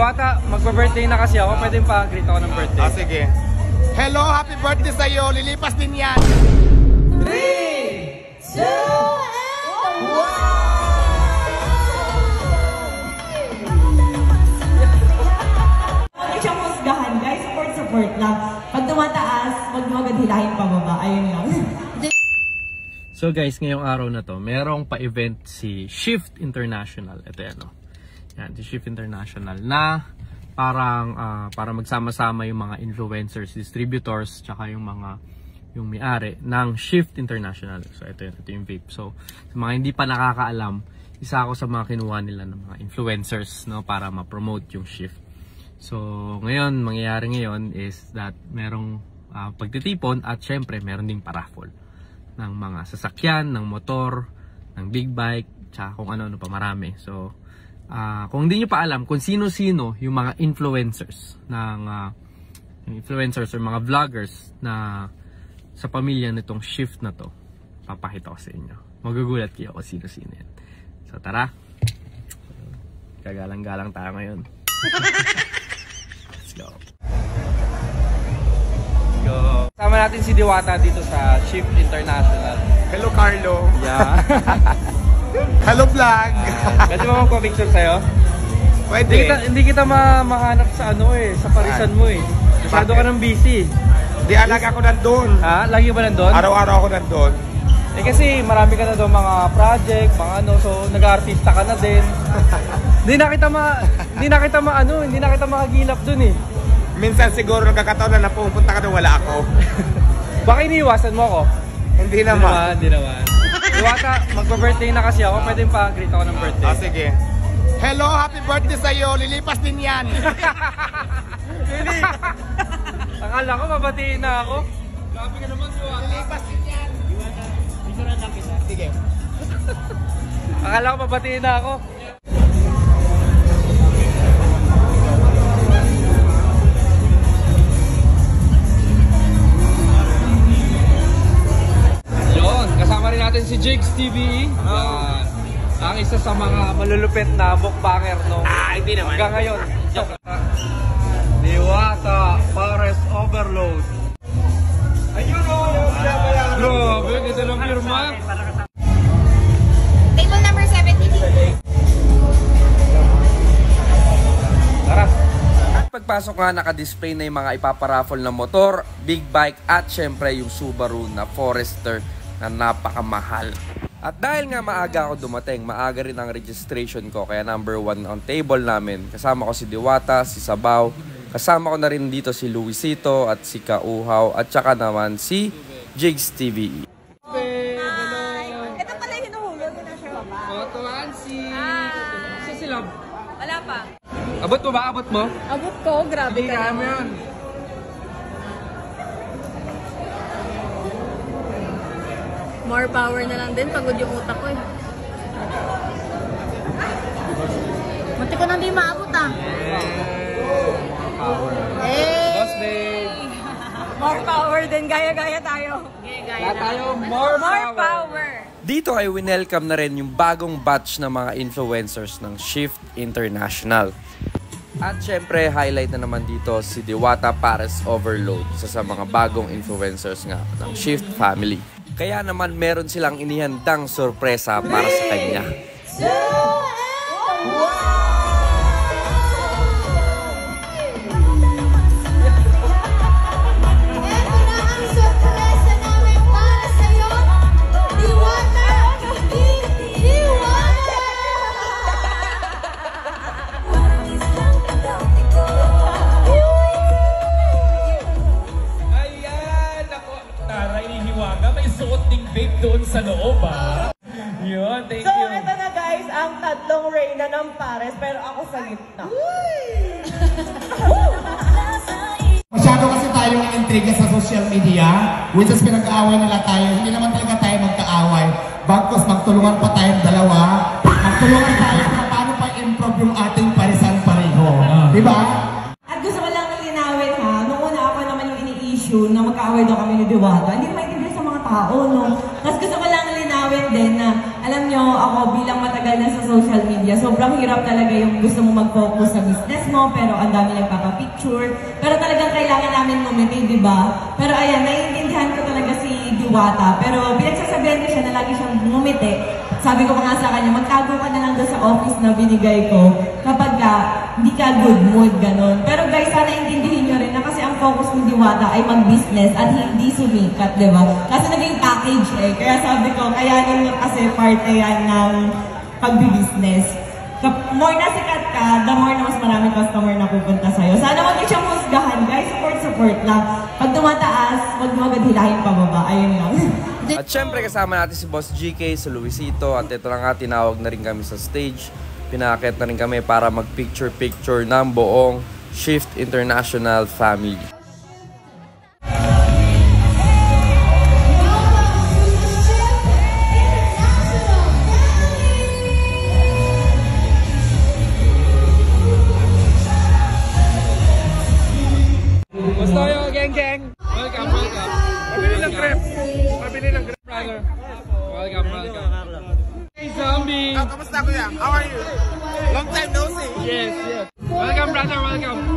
Diwata, magpa-birthday na kasi ako. Pwede pa-greet ako ng birthday. Sige. Hello, happy birthday sa'yo. Lilipas din yan. 3, 2, 1! Huwag siyang husgahan, guys. Support lang. Pag tumataas, huwag mo agad hilahin pababa. Ayun lang. So guys, ngayong araw na to, merong pa-event si Shift International. Ito yan, no? Yan, si Shift International na parang para magsama-sama yung mga influencers, distributors, tsaka yung may-ari ng Shift International. So ito yung vape. So sa mga hindi pa nakakaalam, isa ako sa mga kinuha nila ng mga influencers, no, para ma-promote yung Shift. So ngayon, mangyayari ngayon is that merong pagtitipon at syempre meron ding paraffol ng mga sasakyan, ng motor, ng big bike, tsaka kung ano-ano pa marami. So kung hindi nyo pa alam kung sino-sino yung mga influencers or mga vloggers na sa pamilya nitong Shift na to, papakita ko sa inyo. Magugulat kayo kung sino-sino yan. So tara, gagalang-galang tayo ngayon. Let's go. Kasama natin si Diwata dito sa Shift International. Hello, Carlo. Yeah. Hello, vlog. Pwede ba magpa-picture sa'yo? Pwede. Hindi kita mahanap sa sa parisan mo eh. Masyado ka ng busy. Di alaga ako nandun. Ha? Lagi ba nandun? Araw-araw ako nandun. Eh kasi marami ka na doon mga project, mga so nag-artista ka na din. Hindi na kita makagilap dun eh. Minsan siguro nagkakataon na napupunta ka doon, wala ako. Baka iniiwasan mo ako? Hindi naman. Hindi naman. Diwata, magpa-birthday na kasi ako. Pwede pa-greet ako ng birthday. Sige. Hello, happy birthday sa'yo. Lilipas din yan. Akala ko, mabatiin na ako. Grabe ka naman, Diwata. Lilipas din yan. Bisuran lang kita. Sige. Akala ko, mabatiin na ako. Kasama rin natin si Jigs TV. Ang isa sa mga malulupit na mukbanger, no? Hindi naman. Hanggang ngayon. Diwata Pares Overload. Ayun o! Grabe, ganda ng firma. Table number 70. Tara. At pagpasok nga, naka-display na yung mga ipaparaffle na motor, big bike, at syempre yung Subaru na Forester na napakamahal. At dahil nga maaga ako dumating, maaga rin ang registration ko, kaya number 1 on table namin. Kasama ko si Diwata, si Sabaw, kasama ko na rin dito si Luisito at si Kauhaw, at saka naman si Jigs TV. Hi! Ito pala yung hinuhulog na siya ba? Photoan si Love. Wala pa. Abot mo ba? Abot mo? Abot ko, grabe ka naman. Yun. More power na lang din, pagod yung utak ko eh. Mati ko nang di maabot ah. Power. Hey! Boss babe. More power din, gaya-gaya tayo. Gaya-gaya tayo, more power. Dito ay winelcome na rin yung bagong batch ng mga influencers ng Shift International. At syempre, highlight na naman dito si Diwata Pares Overload, isa sa mga bagong influencers nga ng Shift family. Kaya naman meron silang inihandang sorpresa para sa kanya. Doon sa loob yun, thank you. So ito na guys, ang tatlong reyna ng Pares, pero ako sa gitna. Masyado kasi tayo ang intriga sa social media, which is pinag-aaway nila tayo. Hindi naman talaga tayo magka-away. Bagkos magtulungan pa tayong dalawa, magtulungan tayo kung paano pa improve yung ating parisan pareho. Diba? At gusto ko lang linawin ha, nung una ako naman yung ini-issue na magka-away daw kami ni Diwata. Hindi naman sa mga tao, no? Tapos gusto ko lang linawin din na, alam nyo, ako bilang matagal lalo na sa social media. Sobrang hirap talaga yung gusto mo mag-focus sa business mo, pero ang dami nagpapapicture. Pero talagang kailangan namin ngumiti, di ba? Pero ayan, naiintindihan ko talaga si Diwata. Pero pinagsasabihan ko siya na lagi siyang ngumiti. Sabi ko nga sa kanya, magtago ka na lang doon sa office na binigay ko kapag hindi ka good mood, ganun. Pero guys, sana intindihin nyo rin na kasi ang focus ng Diwata ay mag-business at hindi sumikat, di ba? Kasi naging package eh. Kaya sabi ko, kaya nyo kasi parte yan ng pag-business. More na sikat ka, the more na mas maraming customer na pupunta sa'yo. Sana huwag nyo siyang husgahan, guys. Support lang. Pag tumataas, huwag mo agad hilahin pababa. Ayun lang. At syempre kasama natin si Boss GK, si Luisito, at ito na nga tinawag na rin kami sa stage. Pinakit na rin kami para mag-picture-picture ng buong Shift International family. Basta yung geng-geng! Welcome, welcome! Pabili ng crepe! Pabili ng crepe, brother! Welcome, welcome! Hey, Zombie! Kamusta kuya? How are you? Long time no see. Yes, yes! Welcome, brother, welcome!